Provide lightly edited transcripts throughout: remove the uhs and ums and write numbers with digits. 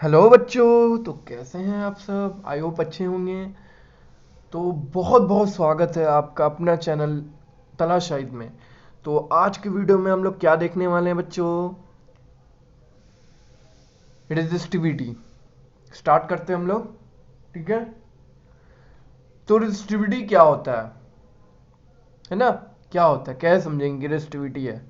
Hello बच्चों, तो कैसे हैं आप सब? आई होप अच्छे होंगे। तो बहुत बहुत स्वागत है आपका अपना चैनल तलाशाइद में। तो आज की वीडियो में हम लोग क्या देखने वाले हैं बच्चों? रेजिस्टिविटी। स्टार्ट करते हैं हम लोग। ठीक है। तो रेजिस्टिविटी क्या होता है ना? क्या होता है, कैसे समझेंगे रेजिस्टिविटी है?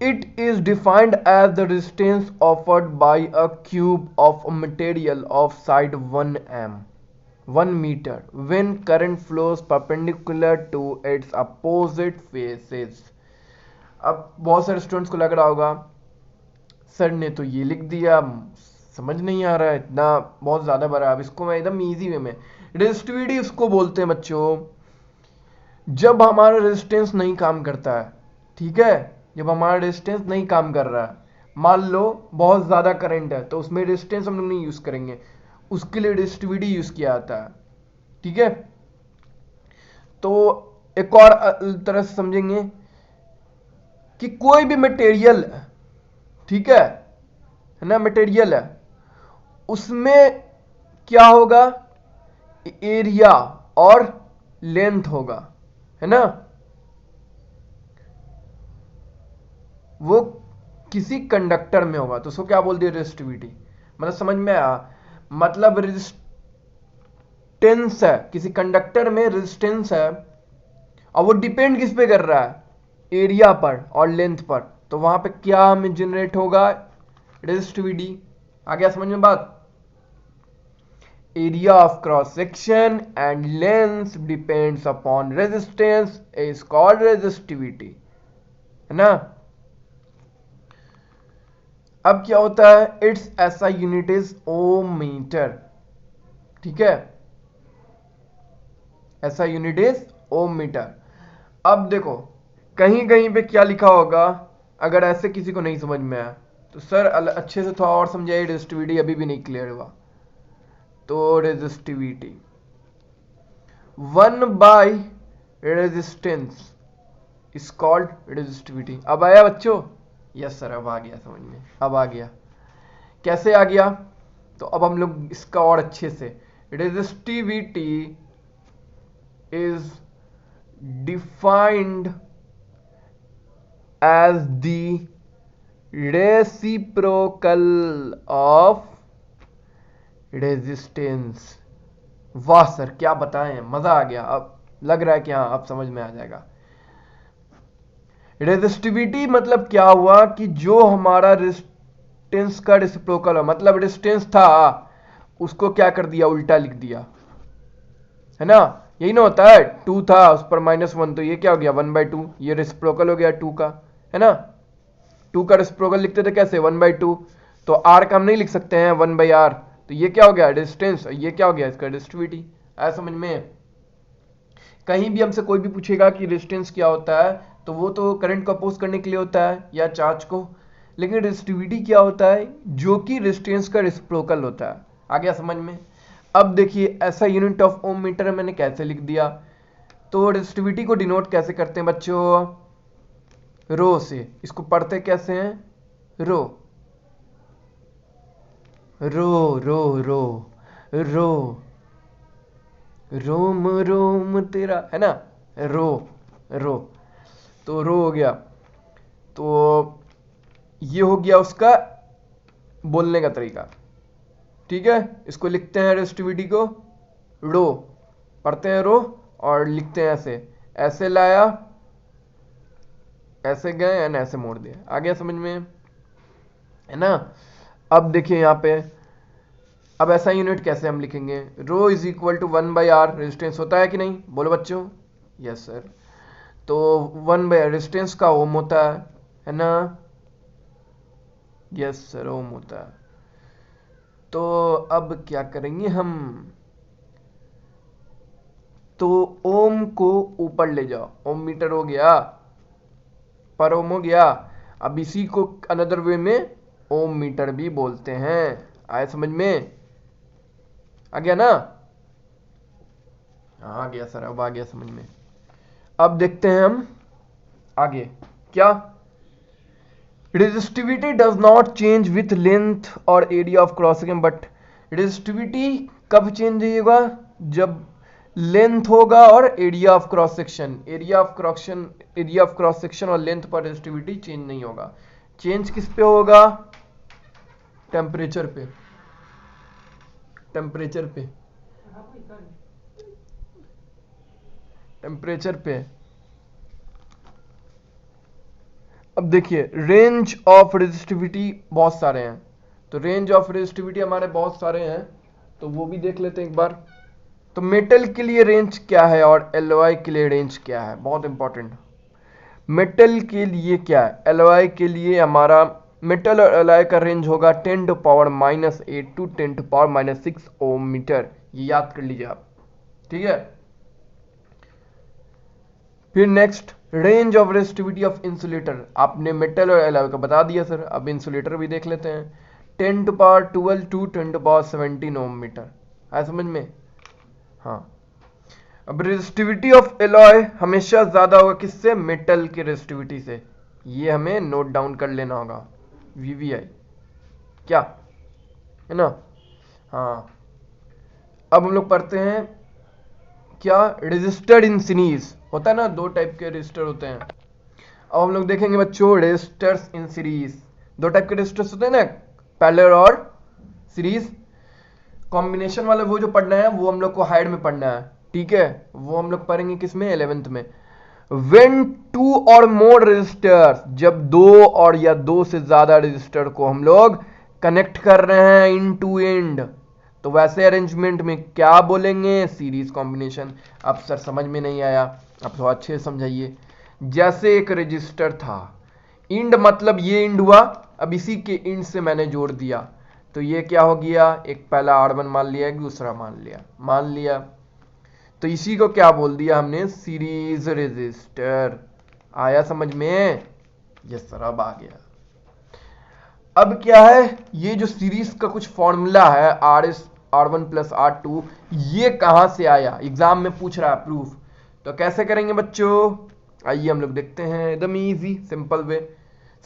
It is defined as the resistance offered by a cube of a material of side 1 meter when current flows perpendicular to its opposite faces. अब बहुत सारे स्टूडेंट्स को लग रहा होगा सर ने तो ये लिख दिया, समझ नहीं आ रहा है, इतना बहुत ज़्यादा बड़ा। अब इसको मैं एकदम इजी वे में, रेजिस्टिविटी उसको बोलते हैं बच्चों जब हमारा रेजिस्टेंस नहीं काम करता है। ठीक है। जब हमारा रेजिस्टेंस नहीं काम कर रहा है, मान लो बहुत ज़्यादा करंट है, तो उसमें रेजिस्टेंस हम लोग नहीं यूज़ करेंगे, उसके लिए रेजिस्टिविटी यूज़ किया जाता है। ठीक है। तो एक और तरह से समझेंगे कि कोई भी मटेरियल, ठीक है ना, मटेरियल है, उसमें क्या होगा, एरिया और लेंथ होगा, है ना। वो किसी कंडक्टर में होगा तो उसको क्या बोलते हैं, रेजिस्टिविटी। मतलब समझ में आया? मतलब रेजिस्टेंस है, किसी कंडक्टर में रेजिस्टेंस है और वो डिपेंड किस पे कर रहा है, एरिया पर और लेंथ पर। तो वहां पे क्या हमें जनरेट होगा, रेजिस्टिविटी। आ गया समझ में बात? Area of cross section and length depends upon resistance is called resistivity, है ना। अब क्या होता है, इट्स ऐसा यूनिट इज ओम मीटर। ठीक है। ऐसा यूनिट इज ओम मीटर। अब देखो कहीं कहीं पे क्या लिखा होगा, अगर ऐसे किसी को नहीं समझ में आया तो सर अच्छे से थोड़ा और समझाइए, रेजिस्टिविटी अभी भी नहीं क्लियर हुआ। तो resistivity 1 by resistance is called resistivity. अब आया बच्चों? यस सर, अब आ गया समझ में, अब आ गया। कैसे आ गया? तो अब हम लोग इसका और अच्छे से, resistivity is defined as the reciprocal of resistance। वाह सर, क्या बताएं, मजा आ गया। अब लग रहा है कि हाँ अब समझ में आ जाएगा। रेजिस्टिविटी मतलब क्या हुआ कि जो हमारा रेजिस्टेंस का रेसिप्रोकल है, मतलब रेजिस्टेंस था उसको क्या कर दिया, उल्टा लिख दिया, है ना। यही ना होता है, 2 था उस पर -1, तो ये क्या हो गया 1/2, ये रेसिप्रोकल हो गया 2 का, है ना। 2 का रेसिप्रोकल लिखते थे कैसे, 1/2। तो आर का हम नहीं लिख सकते हैं 1/r, तो ये क्या हो गया, डिस्टेंस। ये क्या हो गया, इसका रेजिस्टिविटी। आया समझ में? कहीं भी हमसे कोई भी पूछेगा कि रेजिस्टेंस क्या होता है, तो वो तो करंट को अपोज करने के लिए होता है या चार्ज को, लेकिन रेजिस्टिविटी क्या होता है, जो कि रेजिस्टेंस का रेसिप्रोकल होता है। आ गया समझ में? अब देखिए ऐसा यूनिट ऑफ ओम मीटर मैंने कैसे लिख दिया। तो रेजिस्टिविटी को डिनोट कैसे करते हैं बच्चों, रो से। इसको पढ़ते कैसे हैं, रो, रो रो रो रो, रोम रोम तेरा, है ना, रो, रो। तो रो हो गया। तो ये हो गया उसका बोलने का तरीका। ठीक है। इसको लिखते हैं रेजिस्टिविटी को रो, पढ़ते हैं रो और लिखते हैं ऐसे, ऐसे लाया, ऐसे गए एंड ऐसे मोड़ दिया। आ गया समझ में, है ना। अब देखिए यहाँ पे, अब ऐसा यूनिट कैसे हम लिखेंगे, rho is equal to 1/r। Resistance होता है कि नहीं, बोलो बच्चों। Yes sir. तो 1/r रेजिस्टेंस का ओम होता है ना। यस सर, ओम होता है। तो अब क्या करेंगे हम, तो ओम को ऊपर ले जाओ, ओम मीटर हो गया, पर ओम हो गया। अब इसी को अनदर वे में ओम मीटर भी बोलते हैं। आया समझ में? आ गया ना? हाँ आ गया सर, अब आ गया समझ में। अब देखते हैं हम आगे क्या, resistivity does not change with length और area of cross section, but resistivity कब चेंज होगा? जब लेंथ होगा और area of cross section, area of cross section और लेंथ पर रेजिस्टिविटी चेंज नहीं होगा। चेंज किस पे होगा? टेम्परेचर पे, टेम्परेचर पे, टेम्परेचर पे। अब देखिए रेंज ऑफ रेजिस्टिविटी बहुत सारे हैं, तो रेंज ऑफ रेजिस्टिविटी हमारे बहुत सारे हैं, तो वो भी देख लेते हैं एक बार। तो मेटल के लिए रेंज क्या है और एलॉय के लिए रेंज क्या है, बहुत इंपॉर्टेंट। मेटल के लिए क्या है? एलॉय के लिए हमारा मेटल और एलॉय का रेंज होगा 10⁻⁸ टू 10⁻⁶ ओम मीटर, ये याद कर लीजिए आप, ठीक है। फिर next range of resistivity of insulator, आपने मेटल और एलॉय का बता दिया सर, अब इंसुलेटर भी देख लेते हैं। 10⁻12 टू 10⁻17 ओम मीटर, आया समझ में? हाँ, अब रेजिस्टिविटी ऑफ एलॉय हमेशा ज्यादा होगा किससे? मेटल के रेजिस्टिविटी से, ये हमें नोट डाउन कर लेना होगा, VVI, क्या है ना। हाँ, अब हम लोग पढ़ते हैं क्या? रेजिस्टर इन सीरीज होता है ना, दो टाइप के रेजिस्टर होते हैं। अब हम लोग देखेंगे बच्चों रेजिस्टर्स इन सीरीज, दो टाइप के रेजिस्टर्स होते हैं ना, पैरेलल और सीरीज। कॉम्बिनेशन वाला वो जो पढ़ना है वो हम लोग को हाइड में पढ़ना है, ठीक है, वो हम लोग पढ़ेंगे किसमें? 11th में। When टू और मोर रेजिस्टर्स, जब दो और या दो से ज्यादा रेजिस्टर को हम लोग कनेक्ट कर रहे हैं इन टू एंड, तो वैसे अरेंजमेंट में क्या बोलेंगे? Series combination. अब सर समझ में नहीं आया, अब थोड़ा अच्छे से समझाइए। जैसे एक रजिस्टर था, इंड मतलब ये इंड हुआ, अब इसी के इंड से मैंने जोड़ दिया, तो ये क्या हो गया? एक पहला R1 मान लिया, एक दूसरा मान लिया, तो इसी को क्या बोल दिया हमने? Series resistor. आया समझ में? यस सर, अब आ गया। अब क्या है, ये जो सीरीज का कुछ फॉर्मूला है R1 + R2, ये कहां से आया? एग्जाम में पूछ रहा है प्रूफ, तो कैसे करेंगे बच्चों? आइए हम लोग देखते हैं, एकदम इजी सिंपल वे।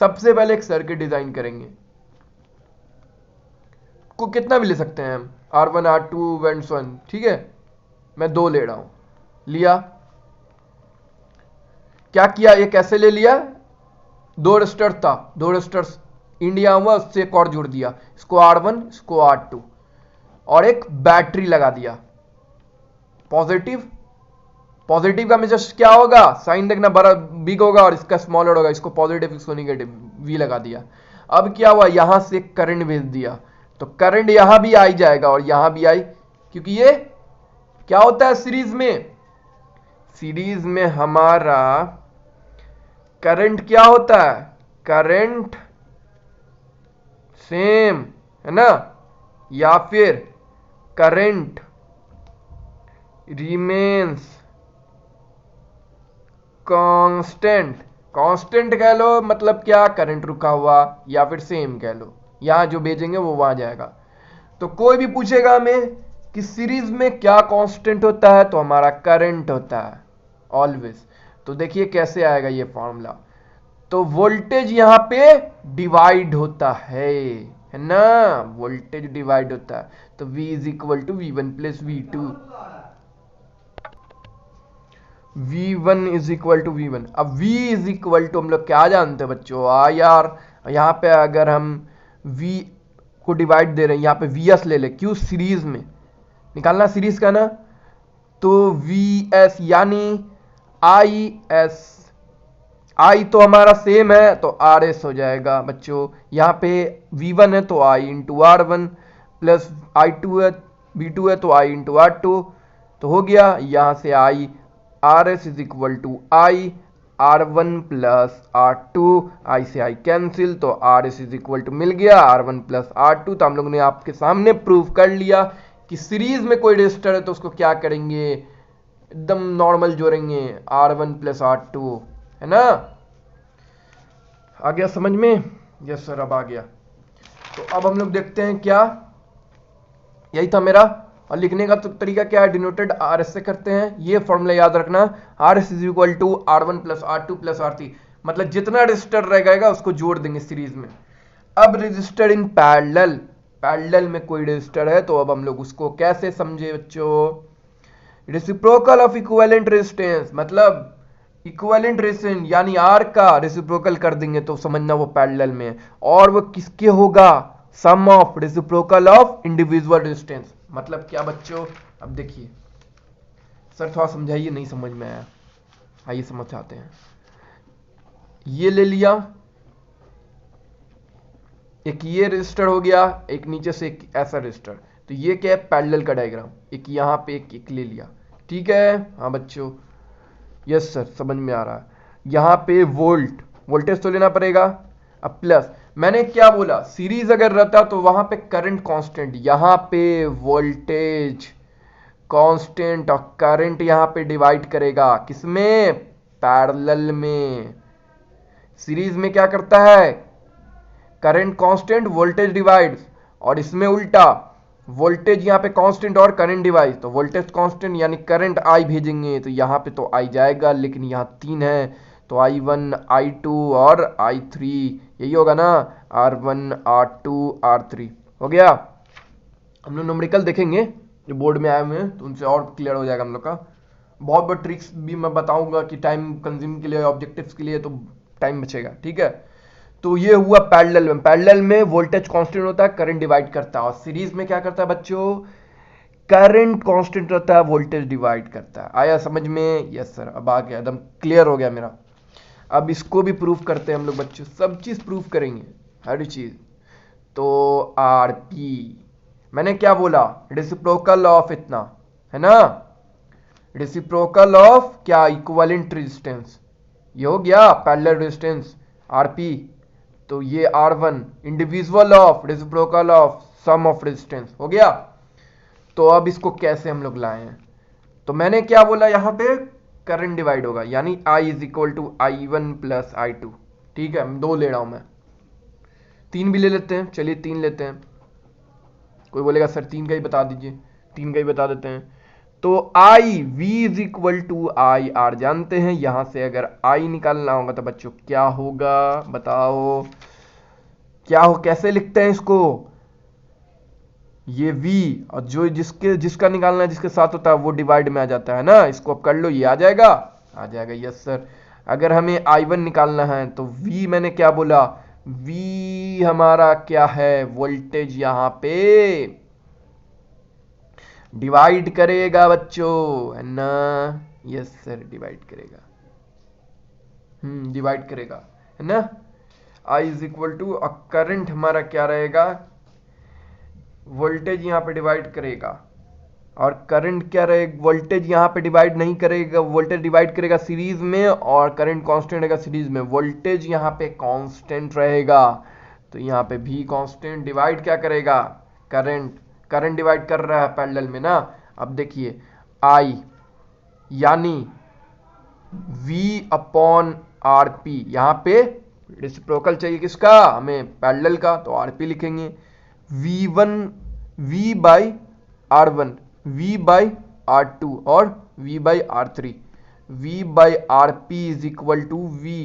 सबसे पहले एक सर्किट डिजाइन करेंगे, को कितना भी ले सकते हैं हम, R1 R2 1, ठीक है, मैं 2 ले रहा हूं, लिया। क्या किया, ये कैसे ले लिया? 2 रेजिस्टर था, 2 रेजिस्टर्स इंडिया हुआ, उससे एक और जोड़ दिया, इसको R1 इसको R2, और एक बैटरी लगा दिया। पॉजिटिव का मेजर क्या होगा? साइन देखना, बड़ा बिग होगा और इसका स्मॉलर होगा, इसको पॉजिटिव इसको निगेटिव, V लगा दिया। अब क्या हुआ, यहां से करंट भेज दिया, तो करंट यहां भी आई जाएगा और यहां भी आई, क्योंकि ये क्या होता है सीरीज में हमारा करंट क्या होता है? करंट सेम है ना, या फिर करंट रिमेन्स कांस्टेंट कह लो, मतलब क्या? करंट रुका हुआ, या फिर सेम कह लो, यहां जो भेजेंगे वो वहां जाएगा। तो कोई भी पूछेगा हमें कि सीरीज में क्या कांस्टेंट होता है, तो हमारा करंट होता है ऑलवेज। तो देखिए कैसे आएगा ये फॉर्मूला, तो वोल्टेज यहां पे डिवाइड होता है ना, वोल्टेज डिवाइड होता है, तो V = V1 + V2, V1 = V1। अब V = हम लोग क्या जानते हैं बच्चों? यार यहाँ पे अगर हम V को डिवाइड दे रहे हैं, यहाँ पे VS ले ले, क्यों? सीरीज में निकालना, सीरीज का ना, तो VS यानी IS, I तो हमारा सेम है, तो RS हो जाएगा बच्चों। यहाँ पे V1 है तो I × R1 प्लस I2 है, V2 है तो I × R2, तो हो गया यहाँ से RS = I R1 + R2, I से I कैंसिल, तो RS = मिल गया R1 + R2। तो हम लोग ने आपके सामने प्रूव कर लिया कि सीरीज में कोई रेजिस्टर है तो उसको क्या करेंगे? एकदम नॉर्मल जोड़ेंगे, R1 + R2, है ना। आ गया समझ में? यस सर, अब आ गया। तो अब हम लोग देखते हैं क्या, यही था मेरा, और लिखने का तो तरीका क्या है? डिनोटेड RS से करते हैं, ये फॉर्मूला याद रखना, RS = R1 + R2 + R3। मतलब जितना रजिस्टर रह जाएगा उसको जोड़ देंगे सीरीज में। अब रजिस्टर इन पैरेलल, पैरेलल में कोई रजिस्टर है तो अब हम लोग उसको कैसे समझे बच्चों, रेसिप्रोकल ऑफ इक्विवेलेंट रेजिस्टेंस, मतलब इक्विवेलेंट रेजिस्टेंस यानी आर का रेसिप्रोकल कर देंगे तो समझना वो पैरेलल में है, और वो किसके होगा, sum of reciprocal of individual resistance. मतलब क्या बच्चों, अब देखिए सर थोड़ा समझाइए, नहीं समझ में आया, आइए समझाते हैं। ये ले लिया, एक ये रजिस्टर हो गया, एक नीचे से एक ऐसा रजिस्टर, तो ये क्या है, पैरेलल का डायग्राम, एक यहाँ पे एक ले लिया, ठीक है। हाँ बच्चों, यस सर समझ में आ रहा है। यहाँ पे वोल्टेज तो लेना पड़ेगा। अब प्लस मैंने क्या बोला, सीरीज अगर रहता तो वहां पे करंट कांस्टेंट, यहाँ पे वोल्टेज कांस्टेंट, और करंट यहाँ पे डिवाइड करेगा किसमें, पैरेलल में। सीरीज में क्या करता है, करंट कांस्टेंट वोल्टेज डिवाइड्स, और इसमें उल्टा, वोल्टेज यहाँ पे कांस्टेंट और करंट डिवाइड, तो वोल्टेज कांस्टेंट यानी करंट आई भेजेंगे तो यहाँ पे तो आई जाएगा, लेकिन यहाँ 3 है तो I1 I2 और I3, यही होगा ना, R1 R2 R3 हो गया। हम लोग न्यूमेरिकल देखेंगे जो बोर्ड में आए हुए हैं तो उनसे और क्लियर हो जाएगा हम लोग का। बहुत बहुत ट्रिक्स भी मैं बताऊंगा कि टाइम कंज्यूम के लिए, ऑब्जेक्टिव्स के लिए तो टाइम बचेगा, ठीक है। तो ये हुआ पैरेलल में, पैरेलल में वोल्टेज कांस्टेंट होता है, करंट डिवाइड करता है, और सीरीज में क्या करता है बच्चों, करंट कांस्टेंट रहता है, वोल्टेज डिवाइड करता है। आया समझ में, यस सर, अब आ गया, एकदम क्लियर हो गया मेरा। अब इसको भी प्रूफ करते हैं हम लोग बच्चों, सब चीज प्रूफ करेंगे, हर चीज। तो आरपी मैंने क्या बोला, रेसिप्रोकल ऑफ इतना है ना, रेसिप्रोकल ऑफ क्या, इक्विवेलेंट रेजिस्टेंस, ये हो गया पैरेलल रेजिस्टेंस आरपी। तो ये R1 individual of reciprocal of sum of resistance हो गया। तो अब इसको कैसे हम लोग लाए हैं, तो मैंने क्या बोला, यहां पे करंट डिवाइड होगा, यानी I is equal to I1 plus I2, ठीक है। 2 ले रहा हूं मैं, 3 भी ले लेते हैं, चलिए 3 लेते हैं। कोई बोलेगा सर 3 का ही बता दीजिए, 3 का ही बता देते हैं। तो I V is equal to I R जानते हैं, यहां से अगर I निकालना होगा तो बच्चों क्या होगा, बताओ क्या हो, कैसे लिखते हैं इसको, ये V और जो जिसका निकालना है जिसके साथ होता है वो डिवाइड में आ जाता है ना, इसको अब कर लो, ये आ जाएगा, आ जाएगा, यस सर। अगर हमें I1 निकालना है तो V मैंने क्या बोला, V हमारा क्या है, वोल्टेज यहां पे डिवाइड करेगा बच्चों, है ना, यस सर डिवाइड करेगा, डिवाइड करेगा, है ना। I is equal to, current हमारा क्या रहेगा, वोल्टेज यहाँ पे डिवाइड करेगा, और करंट क्या रहेगा, वोल्टेज यहाँ पे डिवाइड नहीं करेगा, वोल्टेज डिवाइड करेगा सीरीज में, और करंट कांस्टेंट रहेगा सीरीज में, वोल्टेज यहाँ पे कांस्टेंट रहेगा, तो यहाँ पे भी कांस्टेंट, डिवाइड क्या करेगा, करंट, करंट डिवाइड कर रहा है पैरेलल में ना। अब देखिए I यानी V अपॉन RP, यहाँ पे रेसिप्रोकल चाहिए किसका, हमें पैरेलल का, तो RP लिखेंगे, V1 V by R1, V by R2 और V by R3, V by RP is equal to V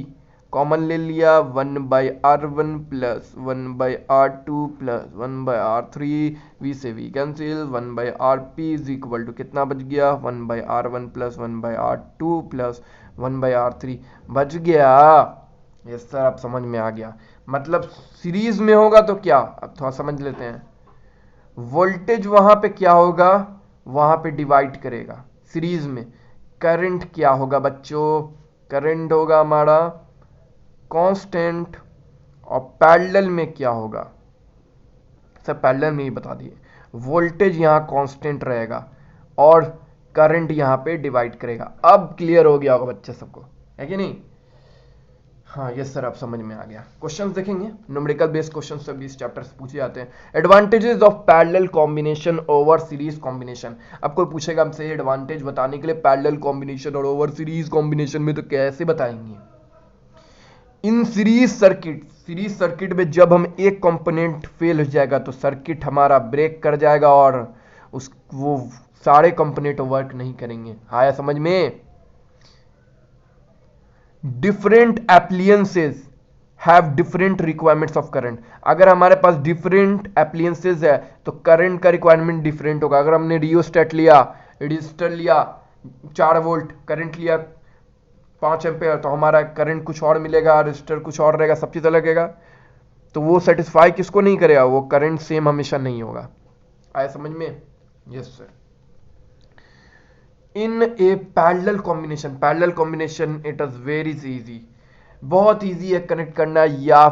common ले लिया, 1 by R1 plus 1 by R2 plus 1 by R3, V से V cancel, 1 by RP is equal to कितना बच गया, 1 by R1 plus 1 by R2 plus 1 by R3 बच गया। Yes sir, अब समझ में आ गया, मतलब सीरीज में होगा तो क्या, अब थोड़ा समझ लेते हैं। वोल्टेज वहां पे क्या होगा, वहां पे डिवाइड करेगा, सीरीज में करंट क्या होगा बच्चों, करंट होगा हमारा कांस्टेंट, और पैरेलल में क्या होगा, सर पैरेलल में ही बता दिए, वोल्टेज यहां कांस्टेंट रहेगा और करंट यहां पे डिवाइड करेगा। अब क्लियर हो गया होगा बच्चे सबको, है कि नहीं, हाँ यस सर, अब समझ में आ गया। क्वेश्चंस देखेंगे, न्यूमेरिकल बेस्ड क्वेश्चंस सभी इस चैप्टर से पूछे जाते हैं। Advantages of parallel combination over series combination, अब कोई पूछेगा हमसे एडवांटेज बताने के लिए पैरेलल कॉम्बिनेशन और ओवर सीरीज कॉम्बिनेशन में, तो कैसे बताएंगे। इन सीरीज सर्किट में जब हम एक कंपोनेंट फेल हो जाएगा तो सर्किट हमारा ब्रेक कर जाएगा और वो सारे कंपोनेंट वर्क नहीं करेंगे। आया समझ में। Different appliances have different requirements of current. अगर हमारे पास डिफरेंट एप्लियंसेस है तो करंट का रिक्वायरमेंट डिफरेंट होगा। अगर हमने रियोस्टेट लिया, रजिस्टर लिया 4 वोल्ट, करंट लिया 5 एम्पेयर, तो हमारा करंट कुछ और मिलेगा, रजिस्टर कुछ और रहेगा, सब चीज अलग रहेगा। तो वो सेटिस्फाई किसको नहीं करेगा, वो करंट सेम हमेशा नहीं होगा। आया समझ में? Yes sir. In A parallel combination it is very easy, बहुत इजी है कनेक्ट करना, या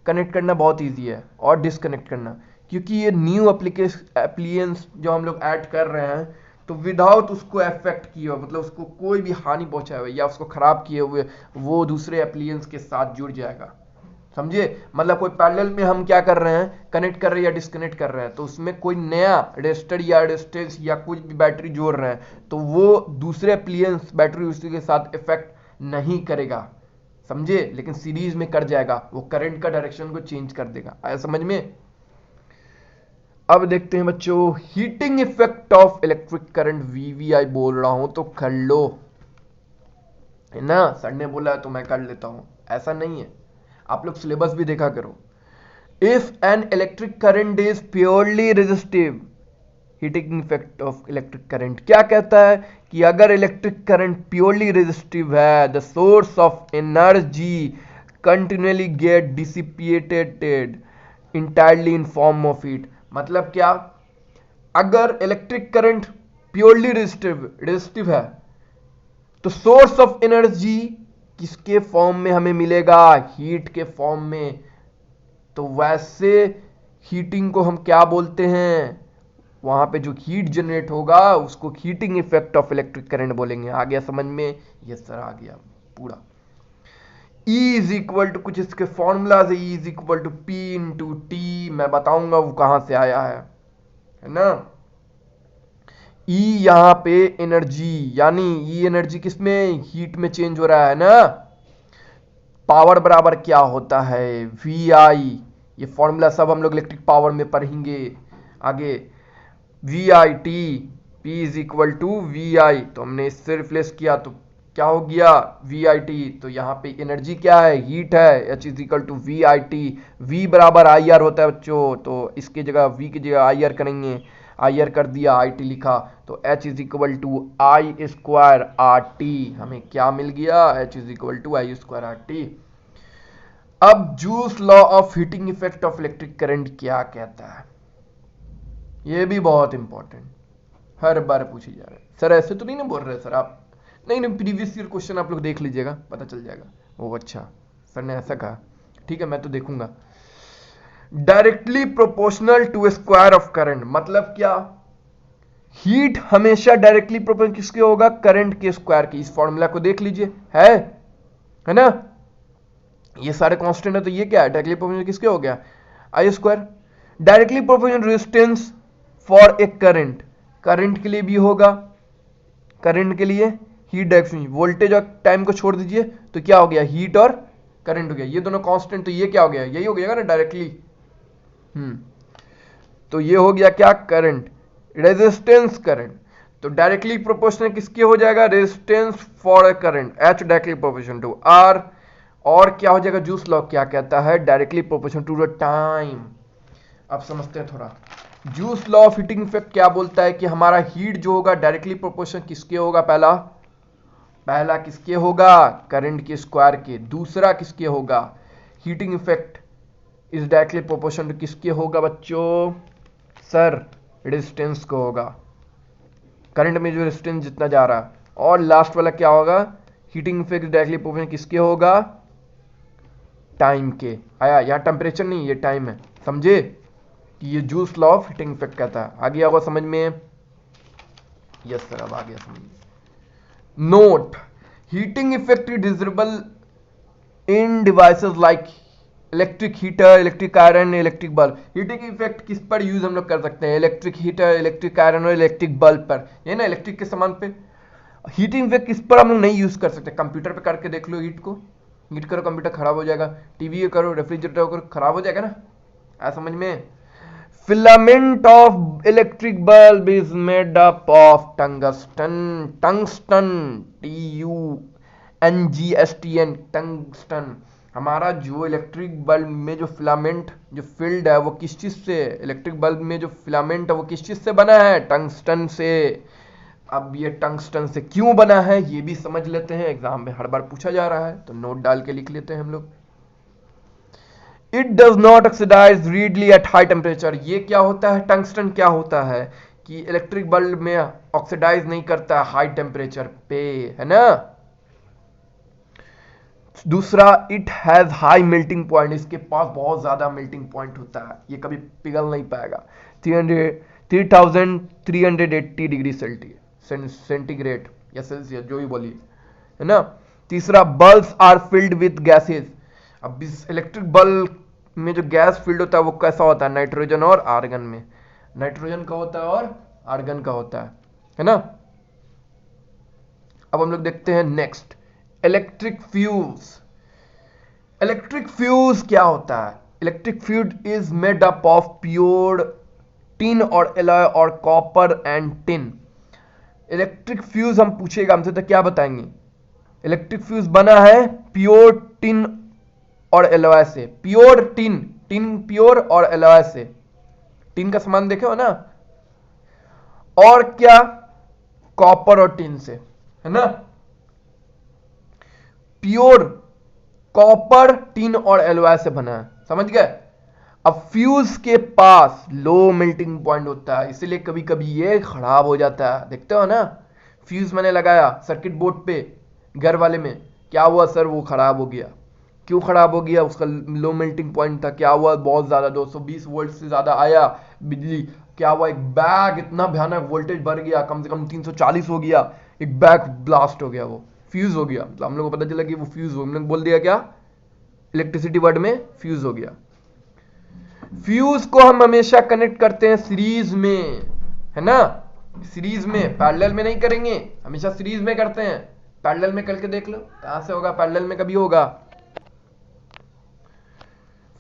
कनेक्ट करना बहुत इजी है और डिसकनेक्ट करना, क्योंकि ये न्यू एप्लियंस जो हम लोग ऐड कर रहे हैं, तो विदाउट उसको अफेक्ट किए हुए, मतलब उसको कोई भी हानि पहुंचाए हुए या उसको खराब किए हुए, वो दूसरे एप्लियंस के साथ जुड़ जाएगा। समझिए, मतलब कोई पैरेलल में हम क्या कर रहे हैं, कनेक्ट कर रहे हैं या डिस्कनेक्ट कर रहे हैं, तो उसमें कोई नया रेजिस्टर या रेजिस्टेंस या कुछ भी बैटरी जोड़ रहे हैं, तो वो दूसरे एप्लियंस बैटरी उसी के साथ इफेक्ट नहीं करेगा। समझे? लेकिन सीरीज में कर जाएगा, वो करंट का डायरेक्शन को चेंज कर देगा। आया समझ में? अब देखते हैं बच्चों, heating effect of electric current, VVI बोल रहा हूं तो कर लो, है ना, सर ने बोला तो मैं कर लेता हूं, ऐसा नहीं है। आप लोग सिलेबस भी देखा करो। If an electric current is purely resistive, heating effect of electric current क्या कहता है कि अगर इलेक्ट्रिक करंट प्योरली रेजिस्टिव है, the source of energy continuously get dissipated entirely in form of heat. मतलब क्या, अगर इलेक्ट्रिक करंट प्योरली रेजिस्टिव है, तो सोर्स ऑफ एनर्जी किसके फॉर्म में हमें मिलेगा, हीट के फॉर्म में। तो वैसे हीटिंग को हम क्या बोलते हैं, वहां पे जो हीट जनरेट होगा उसको heating effect of electric current बोलेंगे। आ गया समझ में? यस सर, आ गया पूरा। E इज इक्वल टू, कुछ इसके फॉर्मूला से, E is equal to P into T, मैं बताऊंगा वो कहां से आया है ना। E यहां पे एनर्जी, यानी E एनर्जी किसमें, हीट में चेंज हो रहा है ना। पावर बराबर क्या होता है, वी आई, ये फॉर्मूला सब हम लोग इलेक्ट्रिक पावर में पढ़ेंगे आगे। V I T, P is equal to V I, तो हमने इससे रिप्लेस किया तो क्या हो गया, वी आई टी। तो यहाँ पे एनर्जी क्या है, हीट है, H is equal to V I T. V बराबर आई आर होता है बच्चों, तो इसकी जगह वी की जगह आई आर करेंगे, आई आर कर दिया, आई टी लिखा, तो H is equal to I square R T. हमें क्या मिल गया, H is equal to I square R T. अब जूस law of heating effect of electric current क्या कहता है, ये भी बहुत इंपॉर्टेंट, हर बार पूछी जा रहा है। सर ऐसे तो नहीं ना बोल रहे सर आप, नहीं नहीं, प्रीवियस ईयर क्वेश्चन आप लोग देख लीजिएगा, पता चल जाएगा। ओ अच्छा, सर ने ऐसा कहा, ठीक है मैं तो देखूंगा। Directly proportional to square of current, मतलब क्या, हीट हमेशा डायरेक्टली प्रोपोर्शनल किसके होगा, करंट के स्क्वायर की। इस फॉर्मूला को देख लीजिए, है ना, ये सारे कांस्टेंट है, तो ये क्या है, डायरेक्टली प्रोपोर्शनल किसके हो गया, I square. Directly proportional resistance for a current, current के लिए भी होगा, करंट के लिए हीट डायरेक्शन, वोल्टेज और टाइम को छोड़ दीजिए तो क्या हो गया, हीट और करंट हो गया, ये दोनों कांस्टेंट, तो ये क्या हो गया, यही हो गया ना डायरेक्टली। तो ये हो गया क्या, करंट, रेजिस्टेंस करंट। तो डायरेक्टली प्रोपोर्शनल किसके हो जाएगा, resistance for a current, H directly proportional to R. और क्या हो जाएगा, जूस लॉ क्या कहता है, directly proportional to the time. अब समझते हैं थोड़ा, जूस लॉ ऑफ हीटिंग इफेक्ट क्या बोलता है कि हमारा हीट जो होगा डायरेक्टली प्रोपोर्शनल किसके होगा, पहला किसके होगा, करंट के स्क्वायर के। दूसरा किसके होगा, heating effect is directly proportional to किसके होगा बच्चों, सर रेजिस्टेंस को होगा, करंट में जो रेजिस्टेंस जितना जा रहा है। और लास्ट वाला क्या होगा, हीटिंग इफेक्ट डायरेक्टली प्रोपोर्शनल किसके होगा, टाइम के। आया, यहाँ टेम्परेचर नहीं, ये टाइम है, समझे कि ये juice law of heating effect कहता है। आ गया होगा समझ में, यस सर, अब आ गया समझ में। Note, heating effect is desirable in devices like electric heater, electric iron, electric bulb. Heating effect किस पर यूज हम लोग कर सकते हैं, इलेक्ट्रिक हीटर, इलेक्ट्रिक आयरन और इलेक्ट्रिक बल्ब पर, ये ना इलेक्ट्रिक के सामान पे। हीटिंग इफेक्ट किस पर हम लोग नहीं यूज कर सकते, कंप्यूटर पे करके देख लो, हीट करो कंप्यूटर खराब हो जाएगा, टीवी करो, रेफ्रिजरेटर करो खराब हो जाएगा ना, ऐसा समझ में। Filament of electric bulb is made up of tungsten, tungsten, TU NGSTN, tungsten. हमारा जो इलेक्ट्रिक बल्ब में जो फिलामेंट जो फील्ड है वो किस चीज से, इलेक्ट्रिक बल्ब में जो फिलामेंट है वो किस चीज से बना है, टंगस्टन से। अब ये टंगस्टन से क्यों बना है ये भी समझ लेते हैं, एग्जाम में हर बार पूछा जा रहा है, तो नोट डाल के लिख लेते हैं हम लोग। It does not oxidise readily at high temperature. ये क्या होता है, टंगस्टन क्या होता है कि इलेक्ट्रिक बल्ब में ऑक्सीडाइज नहीं करता हाई टेम्परेचर पे, है ना। दूसरा, it has high melting point, इसके पास बहुत ज्यादा मेल्टिंग पॉइंट होता है, ये कभी पिघल नहीं पाएगा। 3380 डिग्री सेंटीग्रेड या सेल्सियस जो भी बोलिए, है ना। तीसरा, bulbs are filled with gases. अब इस इलेक्ट्रिक बल्ब में जो गैस फील्ड होता है वो कैसा होता है, नाइट्रोजन और आर्गन में, नाइट्रोजन का होता है और आर्गन का होता है ना। अब हम लोग देखते हैं next, electric fuse. Electric fuse क्या होता है, electric fuse is made up of pure tin और एलॉय और copper and tin. Electric fuse हम पूछेगा हमसे तो क्या बताएंगे, इलेक्ट्रिक फ्यूज बना है प्योर टिन और एलॉय से, प्योर टिन, टिन प्योर और एलॉय से, टिन का सामान देखे हो ना, और क्या, कॉपर और टिन से, है ना। प्योर कॉपर टिन और एलॉय से बना है, समझ गए। अब फ्यूज के पास लो मेल्टिंग पॉइंट होता है, इसलिए कभी कभी ये खराब हो जाता है, देखते हो ना। फ्यूज मैंने लगाया सर्किट बोर्ड पे घर वाले में, क्या हुआ सर, वो खराब हो गया। क्यों खराब हो गया, उसका लो मेल्टिंग पॉइंट था। क्या हुआ, बहुत ज्यादा 220 वोल्ट से ज्यादा आया बिजली, क्या हुआ, एक बैग इतना भयानक वोल्टेज बढ़ गया, कम से कम 340 हो गया, एक बैग ब्लास्ट हो गया, वो फ्यूज हो गया। मतलब हम लोग को पता चला कि वो फ्यूज हो, हम लोग बोल दिया क्या, इलेक्ट्रिसिटी वर्ड में फ्यूज हो गया। फ्यूज को हम हमेशा कनेक्ट करते हैं सीरीज में, है ना, सीरीज में, पैरेलल में नहीं करेंगे, हमेशा सीरीज में करते हैं। पैरेलल में करके देख लो कहां से होगा, पैरेलल में कभी होगा।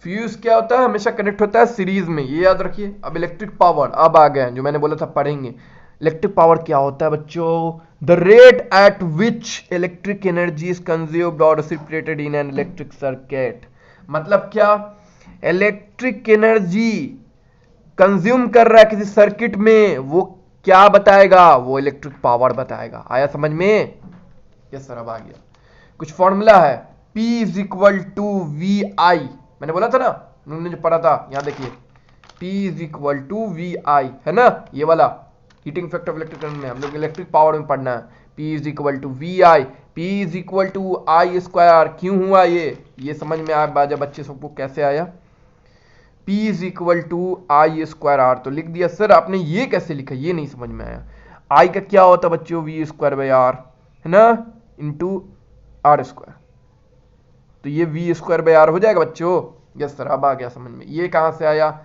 फ्यूज क्या होता है, हमेशा कनेक्ट होता है सीरीज में, ये याद रखिए। अब इलेक्ट्रिक पावर अब आ गए, जो मैंने बोला था पढ़ेंगे। इलेक्ट्रिक पावर क्या होता है बच्चों, the rate at which electric energy is consumed और reciprocated in an electric circuit. मतलब क्या, इलेक्ट्रिक एनर्जी कंज्यूम कर रहा है किसी सर्किट में, वो क्या बताएगा, वो इलेक्ट्रिक पावर बताएगा। आया समझ में, यस सर अब आ गया। कुछ फॉर्मूला है, P is equal to VI, मैंने बोला था ना, उन्होंने जो पढ़ा था, यहां देखिए, P is equal to VI, है ना, ये वाला heating effect of electric current में हम लोग इलेक्ट्रिक पावर में पढ़ना है। P is equal to VI, P is equal to I square. क्यों हुआ ये समझ में आया बाजा बच्चे सबको कैसे आया, P is equal to I square R, तो लिख दिया। सर आपने ये कैसे लिखा, ये नहीं समझ में आया। I का क्या होता है बच्चों, V स्क्वायर बाई R, है ना, इंटू R स्क्वायर, तो ये V स्क्वायर बाई R हो जाएगा बच्चों। यस सर अब आ गया समझ में। ये कहां से आया,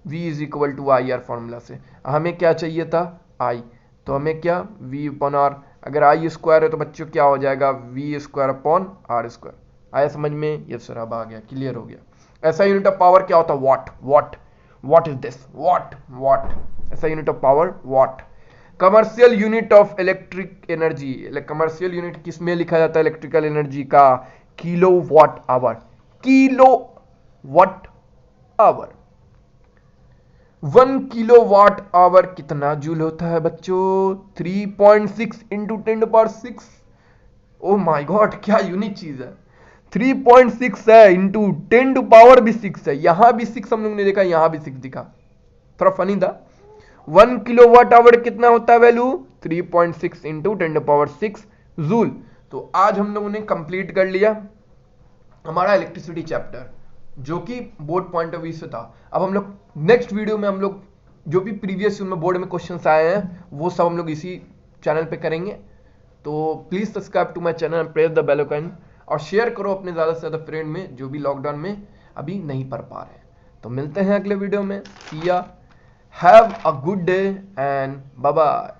V is equal to I R formula से। हमें क्या चाहिए था, I, तो हमें क्या, V अपॉन R, अगर I स्क्वायर है तो बच्चों क्या हो जाएगा, V square upon R square. आया समझ में, यस सर अब आ गया, क्लियर हो गया। ऐसा यूनिट ऑफ पावर क्या होता है, watt, what is this, watt, ऐसा unit of power watt. Commercial unit of electric energy, commercial unit किस में लिखा जाता है इलेक्ट्रिकल एनर्जी का, kilo watt hour, kilo watt hour. 1 kilo watt hour कितना जूल होता है बच्चों, 3.6 इंटू 10⁻⁶। ओह माय गॉड, क्या यूनिक चीज है, 3.6 है इंटू 10⁻⁶ है, यहां भी 6 हम लोग ने देखा, यहां भी 6 दिखा, थोड़ा फनी था। 1 किलो वाट आवर कितना होता है वैल्यू, 3.6 इंटू 10⁻⁶ जूल। तो आज हम लोगों ने कंप्लीट कर लिया हमारा इलेक्ट्रिसिटी चैप्टर, जो कि बोर्ड पॉइंट ऑफ व्यू से था। अब हम लोग नेक्स्ट वीडियो में हम लोग जो भी प्रीवियस में बोर्ड में क्वेश्चंस आए हैं वो सब हम लोग इसी चैनल पे करेंगे। तो please subscribe to my channel and press the bell icon, और शेयर करो अपने ज्यादा से ज्यादा फ्रेंड में जो भी लॉकडाउन में अभी नहीं पढ़ पा रहे हैं। तो मिलते हैं अगले वीडियो में, see ya, have a good day and bye bye.